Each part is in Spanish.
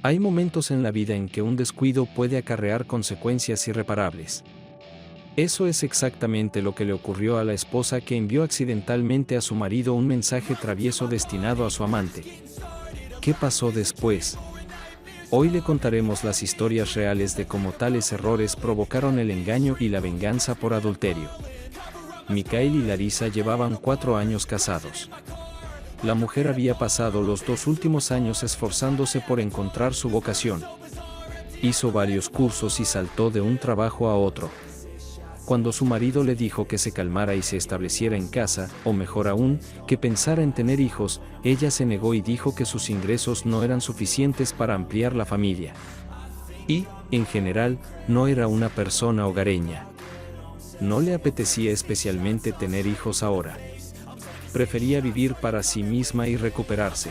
Hay momentos en la vida en que un descuido puede acarrear consecuencias irreparables. Eso es exactamente lo que le ocurrió a la esposa que envió accidentalmente a su marido un mensaje travieso destinado a su amante. ¿Qué pasó después? Hoy le contaremos las historias reales de cómo tales errores provocaron el engaño y la venganza por adulterio. Michael y Larisa llevaban 4 años casados. La mujer había pasado los 2 últimos años esforzándose por encontrar su vocación. Hizo varios cursos y saltó de un trabajo a otro. Cuando su marido le dijo que se calmara y se estableciera en casa, o mejor aún, que pensara en tener hijos, ella se negó y dijo que sus ingresos no eran suficientes para ampliar la familia. Y, en general, no era una persona hogareña. No le apetecía especialmente tener hijos ahora. Prefería vivir para sí misma y recuperarse.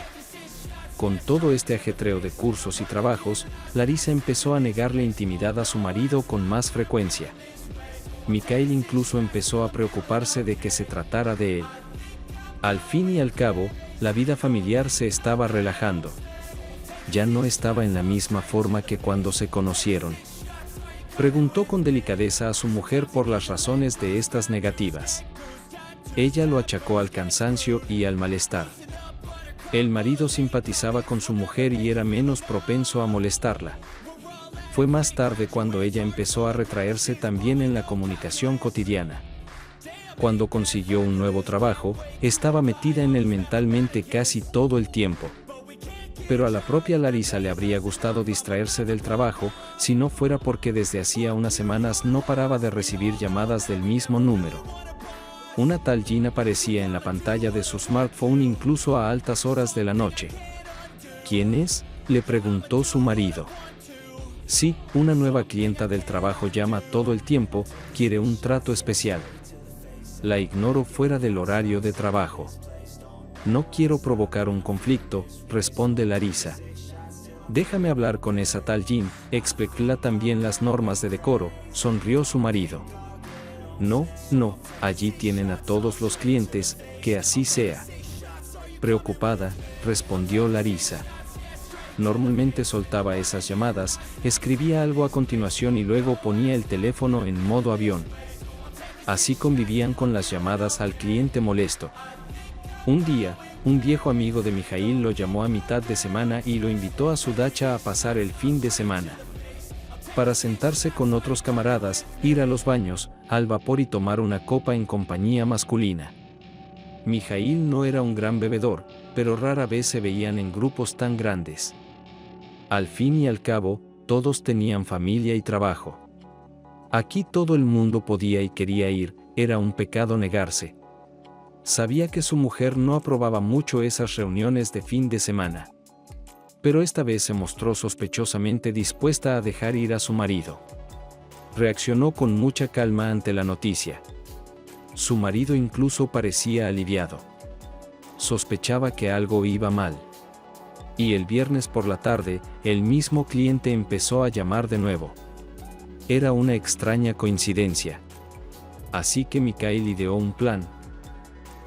Con todo este ajetreo de cursos y trabajos, Larisa empezó a negarle intimidad a su marido con más frecuencia. Michael incluso empezó a preocuparse de que se tratara de él. Al fin y al cabo, la vida familiar se estaba relajando. Ya no estaba en la misma forma que cuando se conocieron. Preguntó con delicadeza a su mujer por las razones de estas negativas. Ella lo achacó al cansancio y al malestar. El marido simpatizaba con su mujer y era menos propenso a molestarla. Fue más tarde cuando ella empezó a retraerse también en la comunicación cotidiana. Cuando consiguió un nuevo trabajo, estaba metida en él mentalmente casi todo el tiempo. Pero a la propia Larisa le habría gustado distraerse del trabajo, si no fuera porque desde hacía unas semanas no paraba de recibir llamadas del mismo número. Una tal Jean aparecía en la pantalla de su smartphone incluso a altas horas de la noche. ¿Quién es?, le preguntó su marido. Sí, una nueva clienta del trabajo llama todo el tiempo, quiere un trato especial. La ignoro fuera del horario de trabajo. No quiero provocar un conflicto, responde Larisa. Déjame hablar con esa tal Jean, explícala también las normas de decoro, sonrió su marido. No, allí tienen a todos los clientes, que así sea. Preocupada, respondió Larisa. Normalmente soltaba esas llamadas, escribía algo a continuación y luego ponía el teléfono en modo avión. Así convivían con las llamadas al cliente molesto. Un día, un viejo amigo de Mijail lo llamó a mitad de semana y lo invitó a su dacha a pasar el fin de semana. Para sentarse con otros camaradas, ir a los baños, al vapor y tomar una copa en compañía masculina. Mijail no era un gran bebedor, pero rara vez se veían en grupos tan grandes. Al fin y al cabo, todos tenían familia y trabajo. Aquí todo el mundo podía y quería ir, era un pecado negarse. Sabía que su mujer no aprobaba mucho esas reuniones de fin de semana. Pero esta vez se mostró sospechosamente dispuesta a dejar ir a su marido. Reaccionó con mucha calma ante la noticia. Su marido incluso parecía aliviado. Sospechaba que algo iba mal. Y el viernes por la tarde, el mismo cliente empezó a llamar de nuevo. Era una extraña coincidencia. Así que Michael ideó un plan.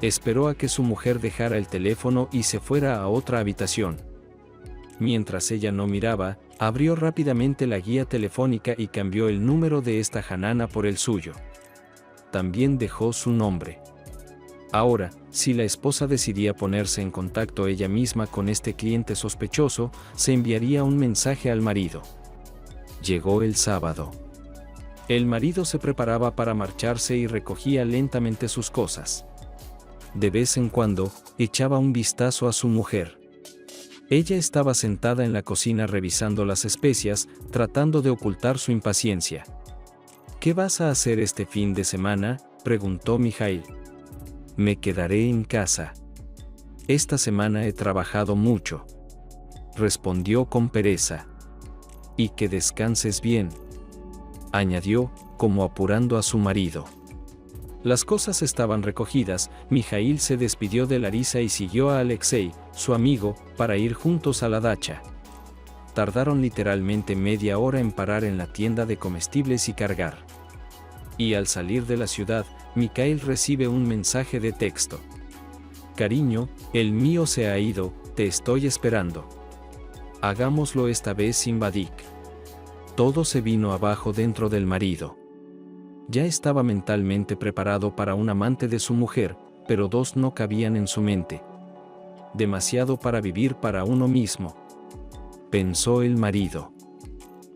Esperó a que su mujer dejara el teléfono y se fuera a otra habitación. Mientras ella no miraba, abrió rápidamente la guía telefónica y cambió el número de esta Hanana por el suyo. También dejó su nombre. Ahora, si la esposa decidía ponerse en contacto ella misma con este cliente sospechoso, se enviaría un mensaje al marido. Llegó el sábado. El marido se preparaba para marcharse y recogía lentamente sus cosas. De vez en cuando, echaba un vistazo a su mujer. Ella estaba sentada en la cocina revisando las especias, tratando de ocultar su impaciencia. ¿Qué vas a hacer este fin de semana?, preguntó Mijail. Me quedaré en casa. Esta semana he trabajado mucho. Respondió con pereza. Y que descanses bien, añadió, como apurando a su marido. Las cosas estaban recogidas, Mijail se despidió de Larisa y siguió a Alexei, su amigo, para ir juntos a la dacha. Tardaron literalmente media hora en parar en la tienda de comestibles y cargar. Y al salir de la ciudad, Michael recibe un mensaje de texto. Cariño, el mío se ha ido, te estoy esperando. Hagámoslo esta vez sin Vadik. Todo se vino abajo dentro del marido. Ya estaba mentalmente preparado para un amante de su mujer, pero dos no cabían en su mente. Demasiado para vivir para uno mismo, pensó el marido.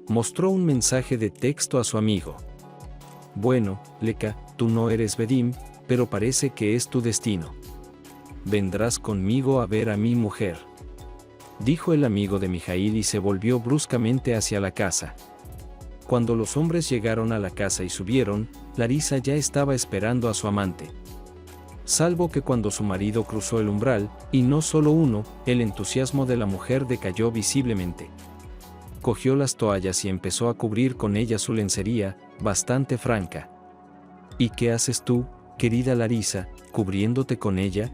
Mostró un mensaje de texto a su amigo. Bueno, Leka, tú no eres Bedim, pero parece que es tu destino. Vendrás conmigo a ver a mi mujer, dijo el amigo de Mijail y se volvió bruscamente hacia la casa. Cuando los hombres llegaron a la casa y subieron, Larisa ya estaba esperando a su amante. Salvo que cuando su marido cruzó el umbral, y no solo uno, el entusiasmo de la mujer decayó visiblemente. Cogió las toallas y empezó a cubrir con ellas su lencería, bastante franca. ¿Y qué haces tú, querida Larisa, cubriéndote con ella?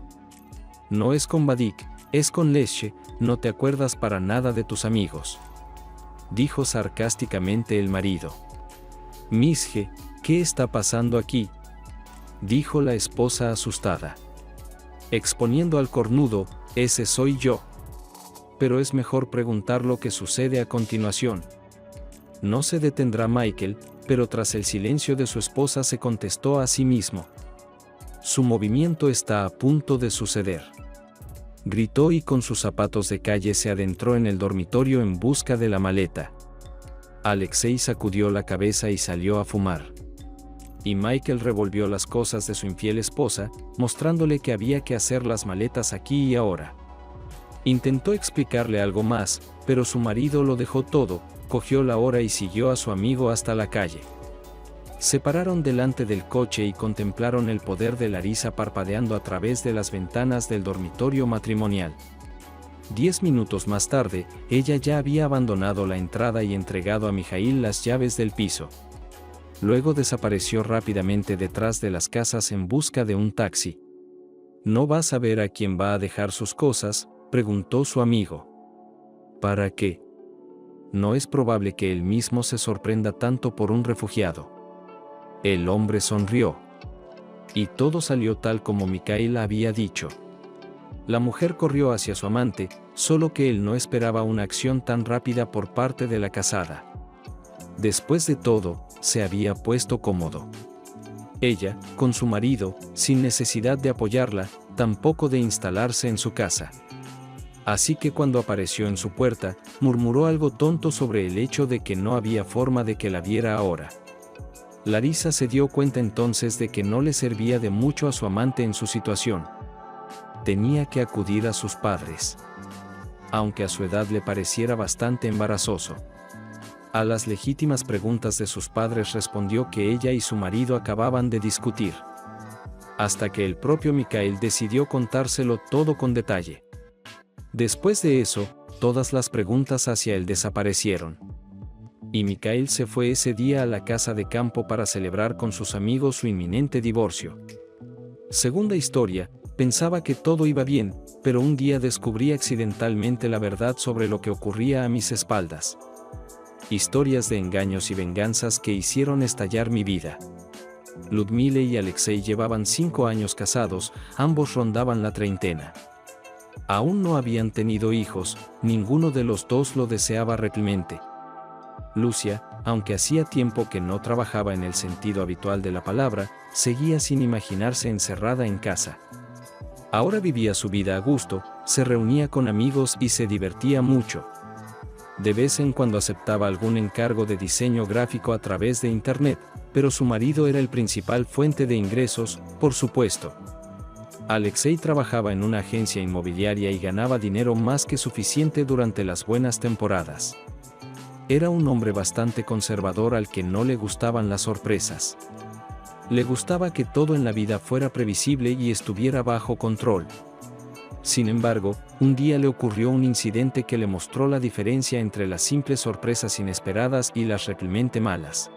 No es con Vadik, es con Lesche, no te acuerdas para nada de tus amigos, dijo sarcásticamente el marido. Misje, ¿qué está pasando aquí?, dijo la esposa asustada. Exponiendo al cornudo, ese soy yo. Pero es mejor preguntar lo que sucede a continuación. No se detendrá Michael, pero tras el silencio de su esposa se contestó a sí mismo. Su movimiento está a punto de suceder. Gritó y con sus zapatos de calle se adentró en el dormitorio en busca de la maleta. Alexei sacudió la cabeza y salió a fumar. Y Michael revolvió las cosas de su infiel esposa, mostrándole que había que hacer las maletas aquí y ahora. Intentó explicarle algo más, pero su marido lo dejó todo, cogió la hora y siguió a su amigo hasta la calle. Se pararon delante del coche y contemplaron el poder de Larisa parpadeando a través de las ventanas del dormitorio matrimonial. 10 minutos más tarde, ella ya había abandonado la entrada y entregado a Mijail las llaves del piso. Luego desapareció rápidamente detrás de las casas en busca de un taxi. ¿No vas a ver a quién va a dejar sus cosas?, preguntó su amigo. ¿Para qué? No es probable que él mismo se sorprenda tanto por un refugiado. El hombre sonrió. Y todo salió tal como Mijail había dicho. La mujer corrió hacia su amante, solo que él no esperaba una acción tan rápida por parte de la casada. Después de todo, se había puesto cómodo. Ella, con su marido, sin necesidad de apoyarla, tampoco de instalarse en su casa. Así que cuando apareció en su puerta, murmuró algo tonto sobre el hecho de que no había forma de que la viera ahora. Larisa se dio cuenta entonces de que no le servía de mucho a su amante en su situación. Tenía que acudir a sus padres. Aunque a su edad le pareciera bastante embarazoso. A las legítimas preguntas de sus padres respondió que ella y su marido acababan de discutir. Hasta que el propio Mijail decidió contárselo todo con detalle. Después de eso, todas las preguntas hacia él desaparecieron. Y Mijail se fue ese día a la casa de campo para celebrar con sus amigos su inminente divorcio. Segunda historia, pensaba que todo iba bien, pero un día descubrí accidentalmente la verdad sobre lo que ocurría a mis espaldas. Historias de engaños y venganzas que hicieron estallar mi vida. Ludmila y Alexei llevaban 5 años casados, ambos rondaban la treintena. Aún no habían tenido hijos, ninguno de los dos lo deseaba realmente. Lucia, aunque hacía tiempo que no trabajaba en el sentido habitual de la palabra, seguía sin imaginarse encerrada en casa. Ahora vivía su vida a gusto, se reunía con amigos y se divertía mucho. De vez en cuando aceptaba algún encargo de diseño gráfico a través de internet, pero su marido era el principal fuente de ingresos, por supuesto. Alexei trabajaba en una agencia inmobiliaria y ganaba dinero más que suficiente durante las buenas temporadas. Era un hombre bastante conservador al que no le gustaban las sorpresas. Le gustaba que todo en la vida fuera previsible y estuviera bajo control. Sin embargo, un día le ocurrió un incidente que le mostró la diferencia entre las simples sorpresas inesperadas y las realmente malas.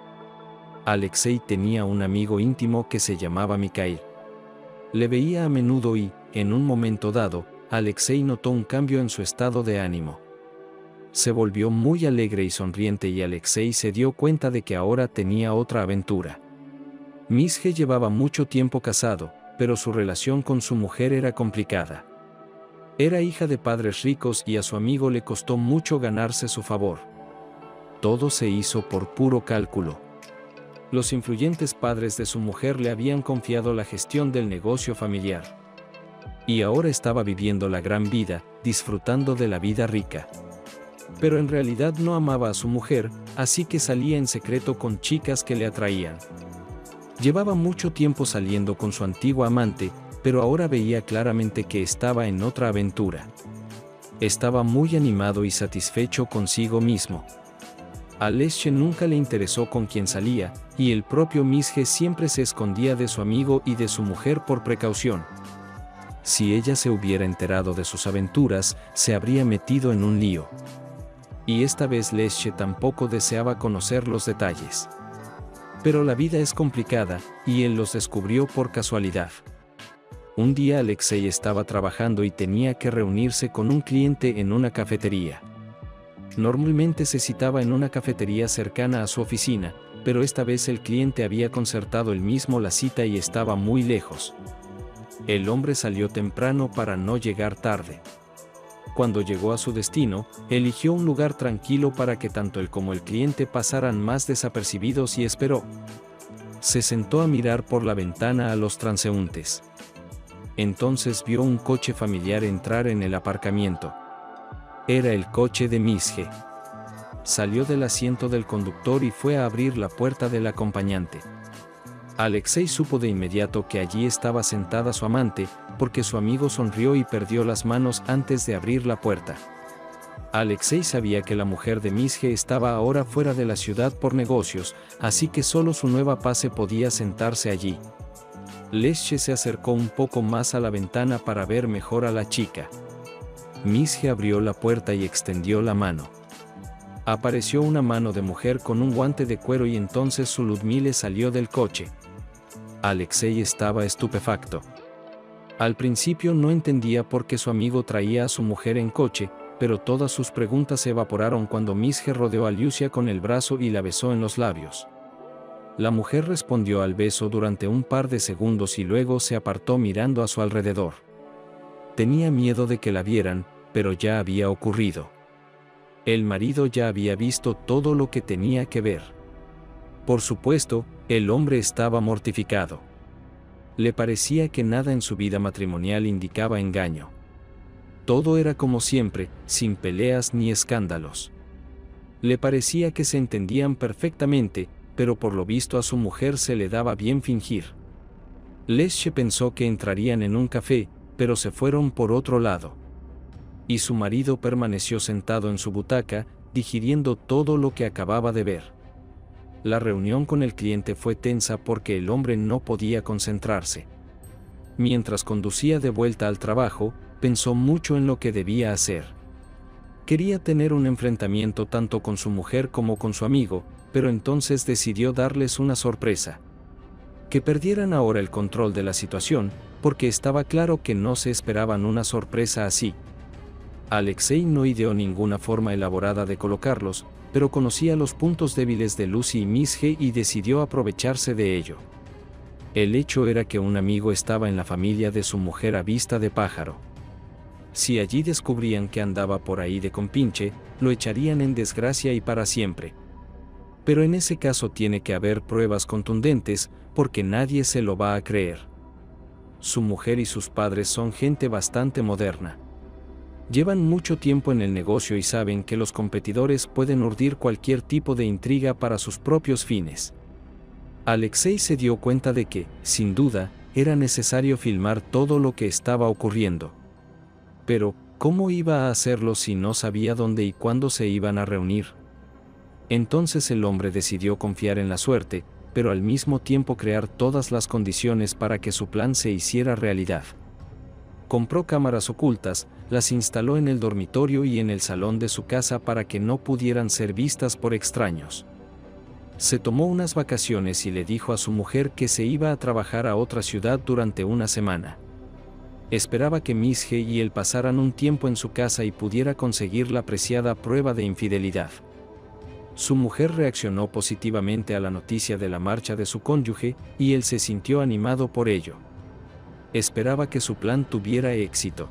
Alexei tenía un amigo íntimo que se llamaba Mijail. Le veía a menudo y, en un momento dado, Alexei notó un cambio en su estado de ánimo. Se volvió muy alegre y sonriente y Alexei se dio cuenta de que ahora tenía otra aventura. Misje llevaba mucho tiempo casado, pero su relación con su mujer era complicada. Era hija de padres ricos y a su amigo le costó mucho ganarse su favor. Todo se hizo por puro cálculo. Los influyentes padres de su mujer le habían confiado la gestión del negocio familiar. Y ahora estaba viviendo la gran vida, disfrutando de la vida rica. Pero en realidad no amaba a su mujer, así que salía en secreto con chicas que le atraían. Llevaba mucho tiempo saliendo con su antigua amante, pero ahora veía claramente que estaba en otra aventura. Estaba muy animado y satisfecho consigo mismo. A Lesche nunca le interesó con quién salía, y el propio Misje siempre se escondía de su amigo y de su mujer por precaución. Si ella se hubiera enterado de sus aventuras, se habría metido en un lío. Y esta vez Lesche tampoco deseaba conocer los detalles. Pero la vida es complicada, y él los descubrió por casualidad. Un día Alexei estaba trabajando y tenía que reunirse con un cliente en una cafetería. Normalmente se citaba en una cafetería cercana a su oficina, pero esta vez el cliente había concertado él mismo la cita y estaba muy lejos. El hombre salió temprano para no llegar tarde. Cuando llegó a su destino, eligió un lugar tranquilo para que tanto él como el cliente pasaran más desapercibidos y esperó. Se sentó a mirar por la ventana a los transeúntes. Entonces vio un coche familiar entrar en el aparcamiento. Era el coche de Misje. Salió del asiento del conductor y fue a abrir la puerta del acompañante. Alexei supo de inmediato que allí estaba sentada su amante, porque su amigo sonrió y perdió las manos antes de abrir la puerta. Alexei sabía que la mujer de Misje estaba ahora fuera de la ciudad por negocios, así que solo su nueva pase podía sentarse allí. Lesche se acercó un poco más a la ventana para ver mejor a la chica. Misje abrió la puerta y extendió la mano. Apareció una mano de mujer con un guante de cuero y entonces su Ludmile salió del coche. Alexei estaba estupefacto. Al principio no entendía por qué su amigo traía a su mujer en coche, pero todas sus preguntas se evaporaron cuando Misje rodeó a Lucia con el brazo y la besó en los labios. La mujer respondió al beso durante un par de segundos y luego se apartó mirando a su alrededor. Tenía miedo de que la vieran, pero ya había ocurrido. El marido ya había visto todo lo que tenía que ver. Por supuesto, el hombre estaba mortificado. Le parecía que nada en su vida matrimonial indicaba engaño. Todo era como siempre, sin peleas ni escándalos. Le parecía que se entendían perfectamente, pero por lo visto a su mujer se le daba bien fingir. Lesche pensó que entrarían en un café, pero se fueron por otro lado. Y su marido permaneció sentado en su butaca, digiriendo todo lo que acababa de ver. La reunión con el cliente fue tensa porque el hombre no podía concentrarse. Mientras conducía de vuelta al trabajo, pensó mucho en lo que debía hacer. Quería tener un enfrentamiento tanto con su mujer como con su amigo, pero entonces decidió darles una sorpresa. Que perdieran ahora el control de la situación, porque estaba claro que no se esperaban una sorpresa así. Alexei no ideó ninguna forma elaborada de colocarlos, pero conocía los puntos débiles de Lucy y Misje y decidió aprovecharse de ello. El hecho era que un amigo estaba en la familia de su mujer a vista de pájaro. Si allí descubrían que andaba por ahí de compinche, lo echarían en desgracia y para siempre. Pero en ese caso tiene que haber pruebas contundentes, porque nadie se lo va a creer. Su mujer y sus padres son gente bastante moderna. Llevan mucho tiempo en el negocio y saben que los competidores pueden urdir cualquier tipo de intriga para sus propios fines. Alexei se dio cuenta de que, sin duda, era necesario filmar todo lo que estaba ocurriendo. Pero, ¿cómo iba a hacerlo si no sabía dónde y cuándo se iban a reunir? Entonces el hombre decidió confiar en la suerte, pero al mismo tiempo crear todas las condiciones para que su plan se hiciera realidad. Compró cámaras ocultas, las instaló en el dormitorio y en el salón de su casa para que no pudieran ser vistas por extraños. Se tomó unas vacaciones y le dijo a su mujer que se iba a trabajar a otra ciudad durante una semana. Esperaba que Misje y él pasaran un tiempo en su casa y pudiera conseguir la preciada prueba de infidelidad. Su mujer reaccionó positivamente a la noticia de la marcha de su cónyuge, y él se sintió animado por ello. Esperaba que su plan tuviera éxito.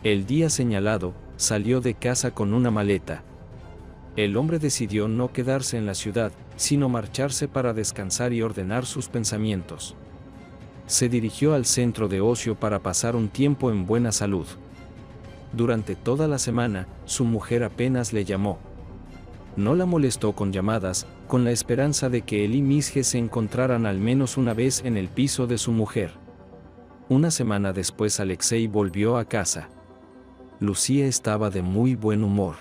El día señalado, salió de casa con una maleta. El hombre decidió no quedarse en la ciudad, sino marcharse para descansar y ordenar sus pensamientos. Se dirigió al centro de ocio para pasar un tiempo en buena salud. Durante toda la semana, su mujer apenas le llamó. No la molestó con llamadas, con la esperanza de que él y Misje se encontraran al menos una vez en el piso de su mujer. Una semana después Alexei volvió a casa. Lucía estaba de muy buen humor.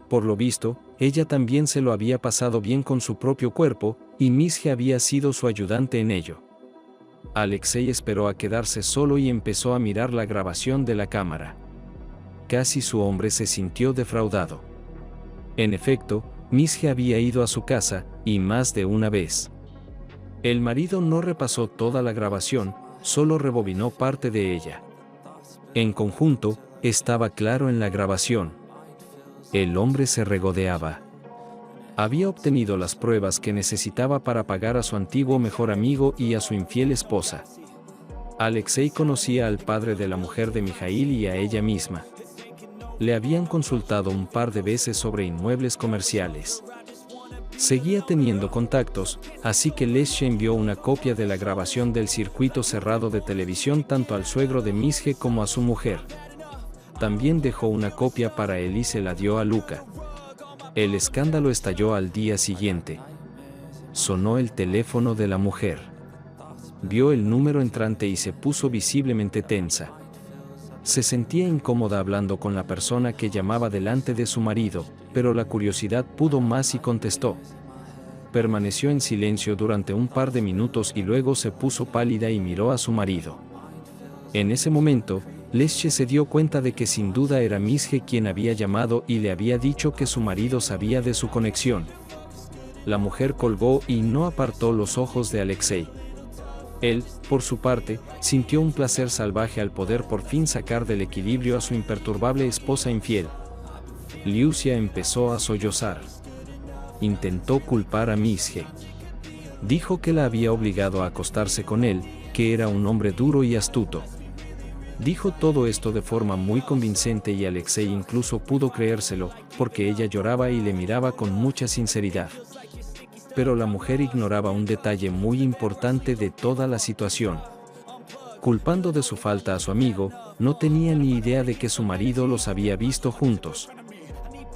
Por lo visto, ella también se lo había pasado bien con su propio cuerpo, y Misje había sido su ayudante en ello. Alexei esperó a quedarse solo y empezó a mirar la grabación de la cámara. Casi su hombre se sintió defraudado. En efecto, Misje había ido a su casa, y más de una vez. El marido no repasó toda la grabación, solo rebobinó parte de ella. En conjunto, estaba claro en la grabación. El hombre se regodeaba. Había obtenido las pruebas que necesitaba para pagar a su antiguo mejor amigo y a su infiel esposa. Alexei conocía al padre de la mujer de Mijail y a ella misma. Le habían consultado un par de veces sobre inmuebles comerciales. Seguía teniendo contactos, así que Lesche envió una copia de la grabación del circuito cerrado de televisión tanto al suegro de Misje como a su mujer. También dejó una copia para él y se la dio a Luca. El escándalo estalló al día siguiente. Sonó el teléfono de la mujer. Vio el número entrante y se puso visiblemente tensa. Se sentía incómoda hablando con la persona que llamaba delante de su marido, pero la curiosidad pudo más y contestó. Permaneció en silencio durante un par de minutos y luego se puso pálida y miró a su marido. En ese momento, Lesche se dio cuenta de que sin duda era Misje quien había llamado y le había dicho que su marido sabía de su conexión. La mujer colgó y no apartó los ojos de Alexei. Él, por su parte, sintió un placer salvaje al poder por fin sacar del equilibrio a su imperturbable esposa infiel. Liucia empezó a sollozar. Intentó culpar a Misje. Dijo que la había obligado a acostarse con él, que era un hombre duro y astuto. Dijo todo esto de forma muy convincente y Alexei incluso pudo creérselo, porque ella lloraba y le miraba con mucha sinceridad. Pero la mujer ignoraba un detalle muy importante de toda la situación. Culpando de su falta a su amigo, no tenía ni idea de que su marido los había visto juntos.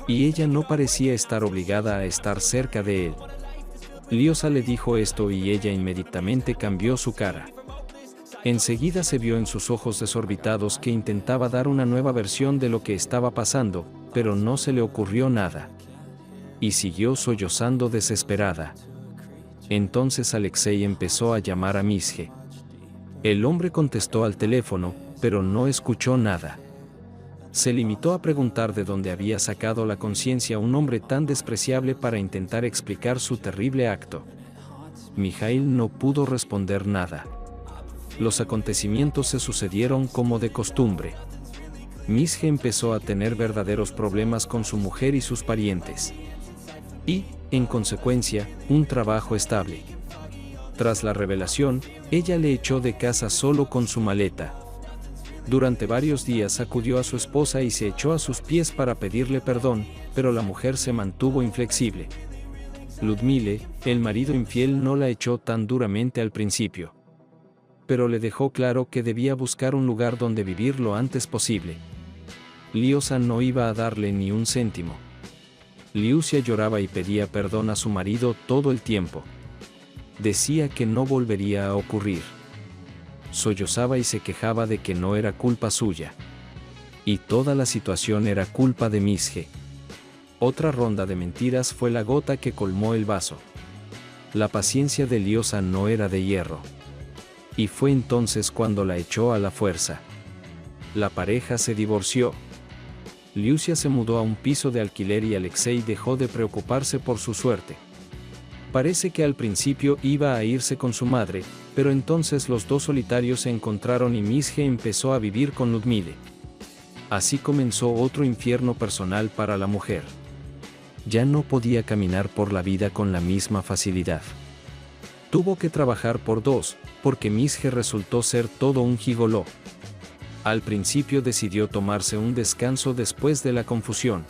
Y ella no parecía estar obligada a estar cerca de él. Liosa le dijo esto y ella inmediatamente cambió su cara. Enseguida se vio en sus ojos desorbitados que intentaba dar una nueva versión de lo que estaba pasando, pero no se le ocurrió nada. Y siguió sollozando desesperada. Entonces Alexei empezó a llamar a Misje. El hombre contestó al teléfono, pero no escuchó nada. Se limitó a preguntar de dónde había sacado la conciencia un hombre tan despreciable para intentar explicar su terrible acto. Mijail no pudo responder nada. Los acontecimientos se sucedieron como de costumbre. Misje empezó a tener verdaderos problemas con su mujer y sus parientes. Y, en consecuencia, un trabajo estable. Tras la revelación, ella le echó de casa solo con su maleta. Durante varios días acudió a su esposa y se echó a sus pies para pedirle perdón, pero la mujer se mantuvo inflexible. Ludmile, el marido infiel, no la echó tan duramente al principio. Pero le dejó claro que debía buscar un lugar donde vivir lo antes posible. Liosa no iba a darle ni un céntimo. Liucia lloraba y pedía perdón a su marido todo el tiempo. Decía que no volvería a ocurrir. Sollozaba y se quejaba de que no era culpa suya. Y toda la situación era culpa de Misje. Otra ronda de mentiras fue la gota que colmó el vaso. La paciencia de Liosa no era de hierro. Y fue entonces cuando la echó a la fuerza. La pareja se divorció. Liucia se mudó a un piso de alquiler y Alexei dejó de preocuparse por su suerte. Parece que al principio iba a irse con su madre, pero entonces los dos solitarios se encontraron y Misje empezó a vivir con Ludmile. Así comenzó otro infierno personal para la mujer. Ya no podía caminar por la vida con la misma facilidad. Tuvo que trabajar por dos, porque Misje resultó ser todo un gigoló. Al principio decidió tomarse un descanso después de la confusión.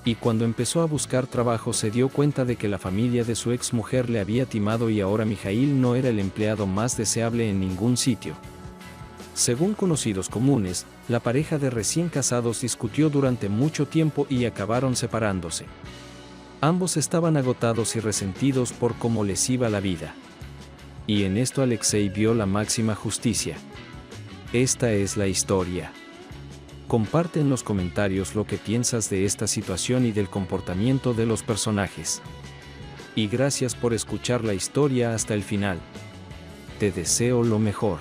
Y cuando empezó a buscar trabajo se dio cuenta de que la familia de su exmujer le había timado y ahora Mijail no era el empleado más deseable en ningún sitio. Según conocidos comunes, la pareja de recién casados discutió durante mucho tiempo y acabaron separándose. Ambos estaban agotados y resentidos por cómo les iba la vida. Y en esto Alexei vio la máxima justicia. Esta es la historia. Comparte en los comentarios lo que piensas de esta situación y del comportamiento de los personajes. Y gracias por escuchar la historia hasta el final. Te deseo lo mejor.